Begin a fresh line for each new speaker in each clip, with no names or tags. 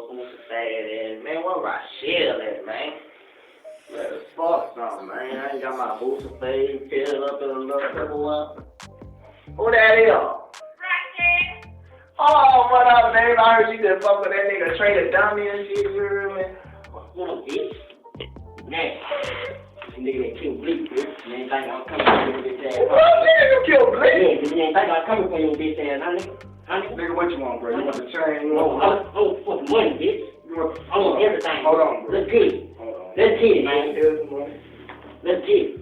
Boosie fat ass, man. Where my shell at, man? Better fuck something, man. I ain't got my Boosie face filled up in a little purple up. Who that is?
Rocky.
Oh, what up, babe? I heard you just fuck with that nigga Trey the dummy and shit, you hear me? What up, bitch? Man, this nigga that killed Bleak, bitch. You ain't think I'm coming for your bitch ass. What nigga you killed Bleak? Yeah, you ain't think I'm coming for your bitch ass, huh, nigga?
Nigga, what you want, bro? You want the chain? You want
I want money, bitch. I want everything.
Hold on, bro.
Let's get it. Let's get it, man.
Here's the money.
Let's get it.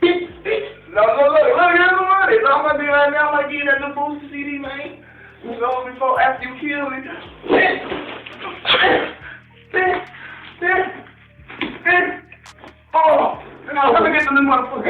Bitch.
No, look, here's the money. So I'm gonna do right now. I'm gonna give you that new Boosie CD, man. You know, before, after you kill me. Oh, let me get the new motherfucker.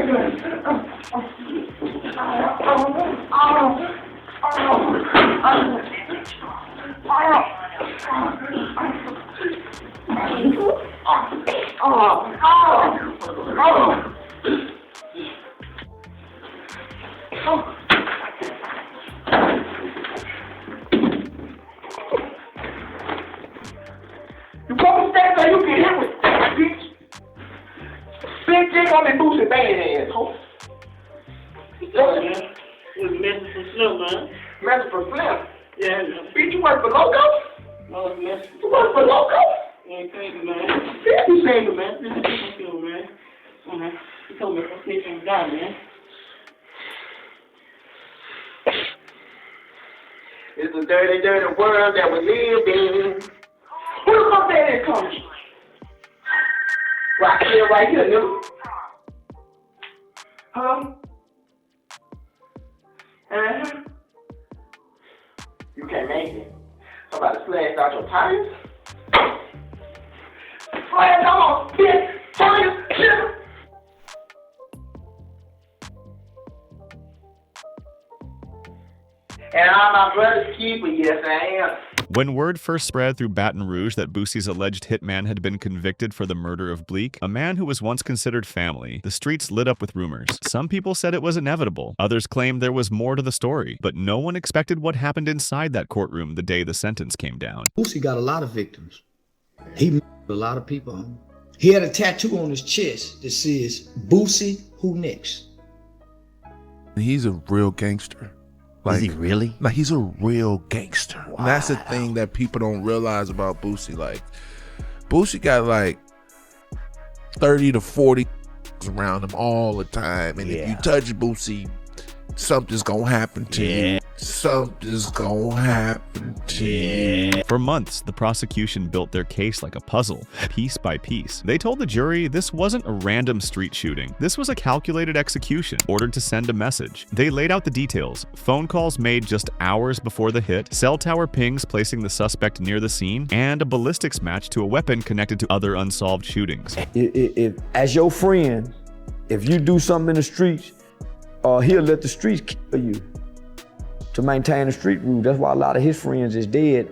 You come stand there, you get hit with that, bitch. Big dick on that Boosie band ass, ho.
It's messing for Slim, man.
Messing for Slim?
Yeah.
Bitch, you work for Loco?
No, it's messing.
You work for Loco?
Ain't crazy, man.
Bitch, you say it, man.
This is what you feel, man. He told me to snitch and die, man.
It's a dirty, dirty world that we live in. Who the fuck that is coming? Right here, nigga. Huh? Uh-huh. You can't make it. Somebody slashed out your tires? Slashed out my bitch tires, nigga. And I'm my brother's keeper, yes I am.
When word first spread through Baton Rouge that Boosie's alleged hitman had been convicted for the murder of Bleak, a man who was once considered family, the streets lit up with rumors. Some people said it was inevitable. Others claimed there was more to the story. But no one expected what happened inside that courtroom the day the sentence came down.
Boosie got a lot of victims. He murdered a lot of people. He had a tattoo on his chest that says, Boosie, who next?
He's a real gangster.
Is he really?
Like, he's a real gangster.
Wow.
And that's the thing that people don't realize about Boosie. Like, Boosie got like 30 to 40 around him all the time. And if you touch Boosie, something's gonna happen to you. Something's gonna happen to you.
For months, the prosecution built their case like a puzzle, piece by piece. They told the jury this wasn't a random street shooting. This was a calculated execution, ordered to send a message. They laid out the details: phone calls made just hours before the hit, cell tower pings placing the suspect near the scene, and a ballistics match to a weapon connected to other unsolved shootings.
If as your friend, if you do something in the streets, he'll let the streets kill you to maintain the street rule. That's why a lot of his friends is dead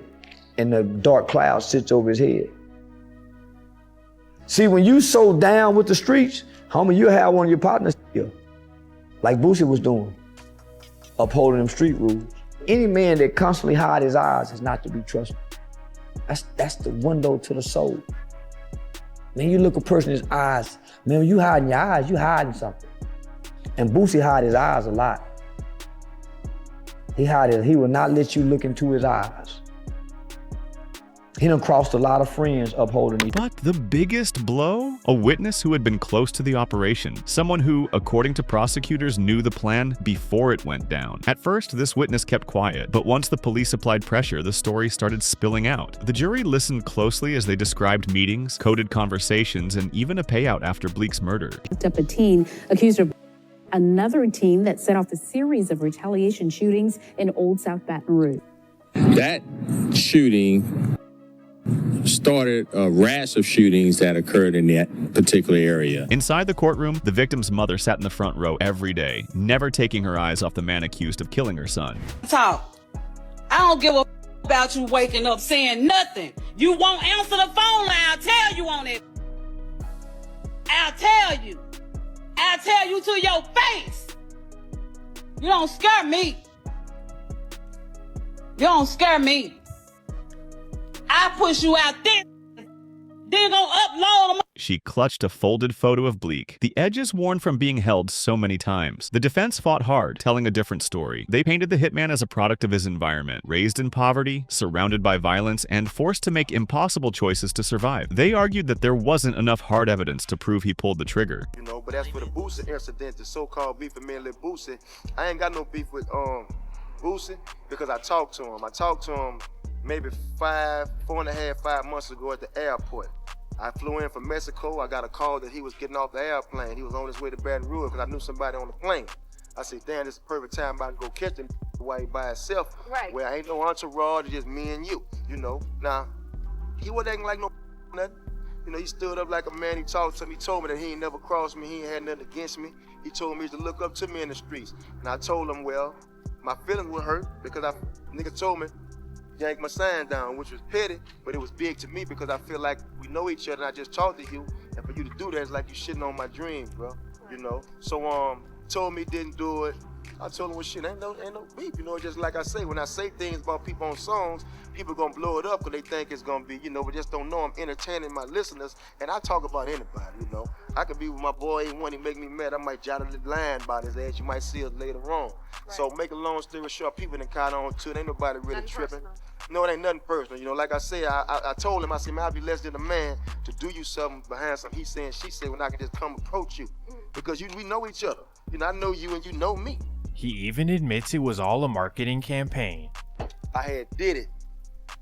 and the dark cloud sits over his head. See, when you so down with the streets, homie, you have one of your partners here, like Boosie was doing, upholding them street rules. Any man that constantly hide his eyes is not to be trusted. That's the window to the soul. Man, you look a person in his eyes, man, when you hiding your eyes, you hiding something. And Boosie hide his eyes a lot. He will not let you look into his eyes. He done crossed a lot of friends upholding each.
But the biggest blow? A witness who had been close to the operation. Someone who, according to prosecutors, knew the plan before it went down. At first, this witness kept quiet, but once the police applied pressure, the story started spilling out. The jury listened closely as they described meetings, coded conversations, and even a payout after Bleak's murder.
Picked up a teen accused of another teen that set off a series of retaliation shootings in Old South Baton Rouge.
That shooting started a rash of shootings that occurred in that particular area.
Inside the courtroom, the victim's mother sat in the front row every day, never taking her eyes off the man accused of killing her son.
Talk. I don't give a about you waking up saying nothing. You won't answer the phone line. I'll tell you on it. I'll tell you. I'll tell you to your face. You don't scare me. You don't scare me. I push you out there, then gonna upload them.
She clutched a folded photo of Bleak, the edges worn from being held so many times. The defense fought hard, telling a different story. They painted the hitman as a product of his environment, raised in poverty, surrounded by violence, and forced to make impossible choices to survive. They argued that there wasn't enough hard evidence to prove he pulled the trigger.
You know, but as for the Boosie incident, the so-called beef with me and Lil Boosie, I ain't got no beef with Boosie because I talked to him. I talked to him maybe 4.5 months ago at the airport. I flew in from Mexico. I got a call that he was getting off the airplane. He was on his way to Baton Rouge because I knew somebody on the plane. I said, damn, this is the perfect time I can go catch him while he by himself.
Right.
Where ain't no entourage, it's just me and you, you know. Now, he wasn't acting like no nothing. You know, he stood up like a man. He talked to me. He told me that he ain't never crossed me. He ain't had nothing against me. He told me to look up to me in the streets. And I told him, well, my feelings were hurt because nigga told me yank my sign down, which was petty, but it was big to me because I feel like we know each other and I just talked to you, and for you to do that, it's like you shitting on my dreams, bro, you know? So, told me didn't do it. I told him, well, shit, ain't no beef, you know, just like I say, when I say things about people on songs, people gonna blow it up because they think it's gonna be, you know, but just don't know I'm entertaining my listeners, and I talk about anybody, you know? I could be with my boy, A1, he make me mad, I might jot a little line about his ass, you might see us later on. Right. So, make a long story short, people done caught on to it, ain't nobody really tripping. Personal. No, it ain't nothing personal, you know, like I said, I told him, I said, man, I'd be less than a man to do you something behind something he said and she said when I can just come approach you, because we know each other. You know, I know you and you know me.
He even admits it was all a marketing campaign.
I had did it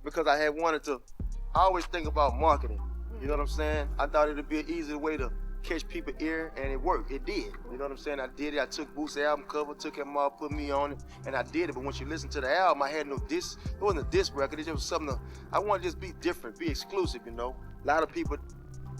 because I had wanted to. I always think about marketing. You know what I'm saying? I thought it'd be an easy way to catch people's ear, and it worked. It did. You know what I'm saying? I did it. I took Boosie's album cover, took him off, put me on it, and I did it. But once you listen to the album, I had no diss. It wasn't a diss record. It just was something I wanted to just be different, be exclusive, you know? A lot of people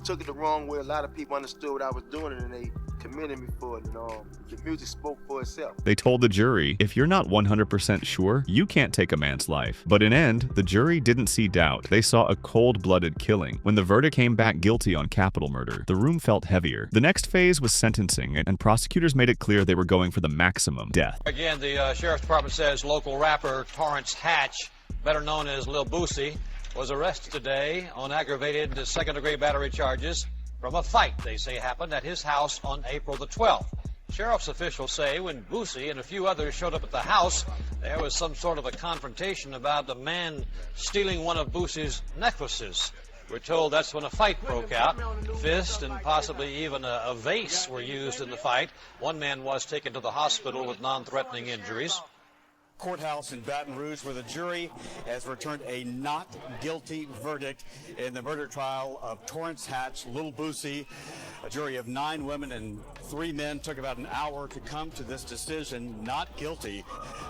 took it the wrong way. A lot of people understood what I was doing, and they commended me for it, and the music spoke for itself.
They told the jury, if you're not 100% sure, you can't take a man's life. But in end, the jury didn't see doubt. They saw a cold-blooded killing. When the verdict came back guilty on capital murder, the room felt heavier. The next phase was sentencing, and prosecutors made it clear they were going for the maximum, death.
Again, the Sheriff's Department says local rapper Torrance Hatch, better known as Lil Boosie, was arrested today on aggravated second-degree battery charges from a fight they say happened at his house on April the 12th. Sheriff's officials say when Boosie and a few others showed up at the house, there was some sort of a confrontation about a man stealing one of Boosie's necklaces. We're told that's when a fight broke out. Fists and possibly even a vase were used in the fight. One man was taken to the hospital with non-threatening injuries.
Courthouse in Baton Rouge, where the jury has returned a not guilty verdict in the murder trial of Torrance Hatch, Lil Boosie. A jury of 9 women and 3 men took about an hour to come to this decision, not guilty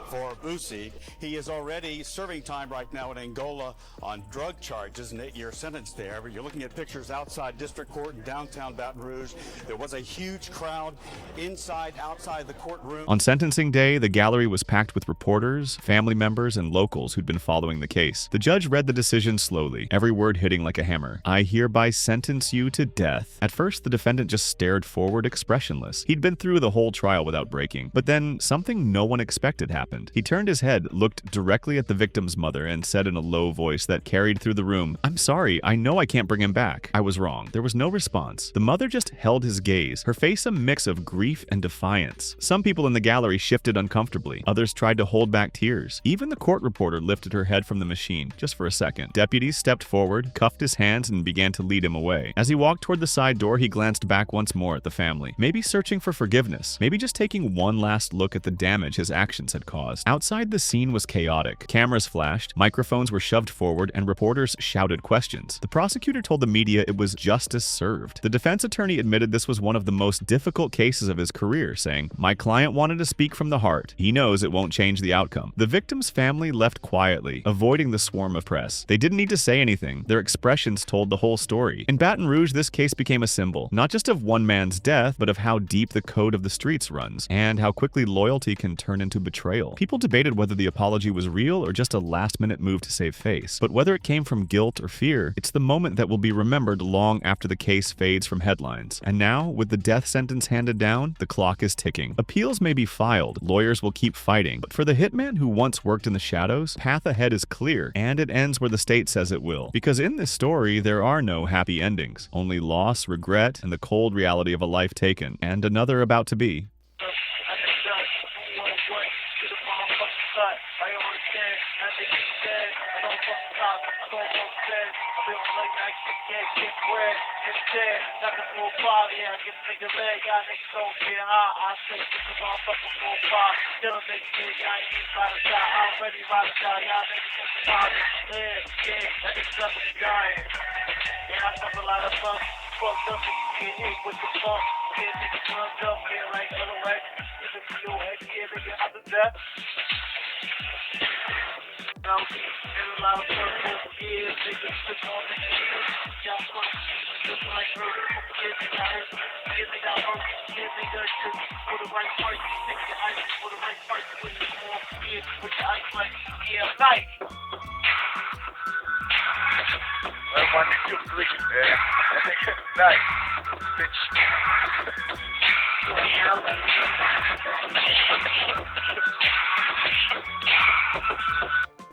for Boosie. He is already serving time right now in Angola on drug charges, an 8-year sentence there. But you're looking at pictures outside District Court in downtown Baton Rouge. There was a huge crowd inside, outside the courtroom.
On sentencing day, the gallery was packed with reporters, family members, and locals who'd been following the case. The judge read the decision slowly, every word hitting like a hammer. I hereby sentence you to death. At first, the defendant just stared forward expressionless. He'd been through the whole trial without breaking. But then, something no one expected happened. He turned his head, looked directly at the victim's mother, and said in a low voice that carried through the room, I'm sorry, I know I can't bring him back. I was wrong. There was no response. The mother just held his gaze, her face a mix of grief and defiance. Some people in the gallery shifted uncomfortably. Others tried to hold back tears. Even the court reporter lifted her head from the machine, just for a second. Deputies stepped forward, cuffed his hands, and began to lead him away. As he walked toward the side door, he glanced back once more at the family, maybe searching for forgiveness, maybe just taking one last look at the damage his actions had caused. Outside, the scene was chaotic. Cameras flashed, microphones were shoved forward, and reporters shouted questions. The prosecutor told the media it was justice served. The defense attorney admitted this was one of the most difficult cases of his career, saying, my client wanted to speak from the heart. He knows it won't change the outcome. The victim's family left quietly, avoiding the swarm of press. They didn't need to say anything. Their expressions told the whole story. In Baton Rouge, this case became a symbol, not just of one man's death, but of how deep the code of the streets runs, and how quickly loyalty can turn into betrayal. People debated whether the apology was real or just a last-minute move to save face. But whether it came from guilt or fear, it's the moment that will be remembered long after the case fades from headlines. And now, with the death sentence handed down, the clock is ticking. Appeals may be filed, lawyers will keep fighting, but for the hitman who once worked in the shadows, path ahead is clear, and it ends where the state says it will. Because in this story, there are no happy endings, only loss, regret, and the cold reality of a life taken, and another about to be.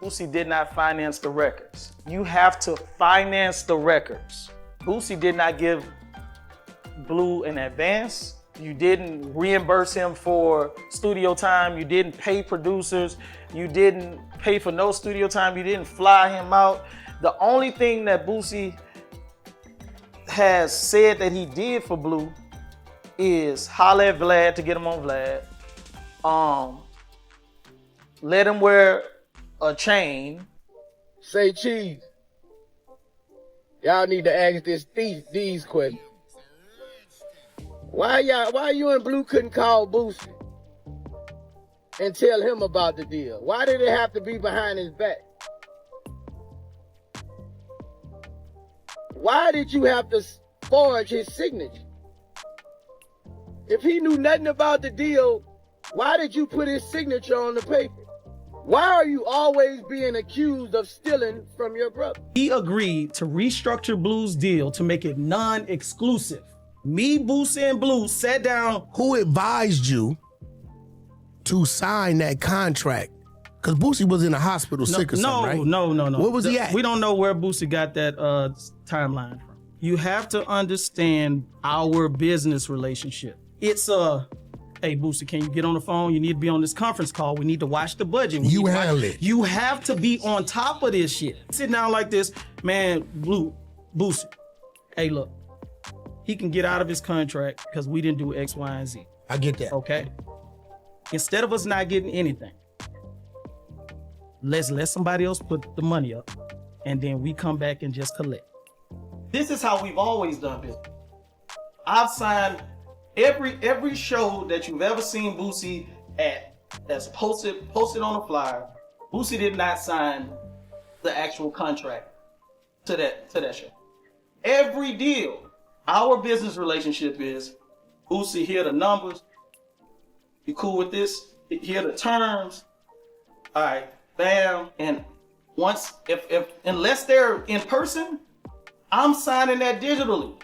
Boosie did not finance the records. You have to finance the records. Boosie did not give Blue an advance. You didn't reimburse him for studio time. You didn't pay producers. You didn't pay for no studio time. You didn't fly him out. The only thing that Boosie has said that he did for Blue is holler at Vlad to get him on Vlad. Let him wear a chain.
Say cheese. Y'all need to ask these questions. Why you and Blue couldn't call Boosie and tell him about the deal? Why did it have to be behind his back? Why did you have to forge his signature? If he knew nothing about the deal, why did you put his signature on the paper? Why are you always being accused of stealing from your brother?
He agreed to restructure Blue's deal to make it non-exclusive. Me, Boosie, and Blue sat down.
Who advised you to sign that contract? Because Boosie was in the hospital sick or something, right?
No.
Where was he at?
We don't know where Boosie got that timeline from. You have to understand our business relationship. It's hey, Boosie, can you get on the phone? You need to be on this conference call. We need to watch the budget.
You handle it.
You have to be on top of this shit. Sit down like this, man, Boosie, hey, look, he can get out of his contract because we didn't do X, Y, and Z.
I get that.
Okay? Instead of us not getting anything, let's let somebody else put the money up, and then we come back and just collect. This is how we've always done business. I've signed every show that you've ever seen Boosie at that's posted on a flyer. Boosie did not sign the actual contract to that show. Every deal, our business relationship is Boosie, here are the numbers. You cool with this? Here are the terms. All right, bam. And once, unless they're in person, I'm signing that digitally.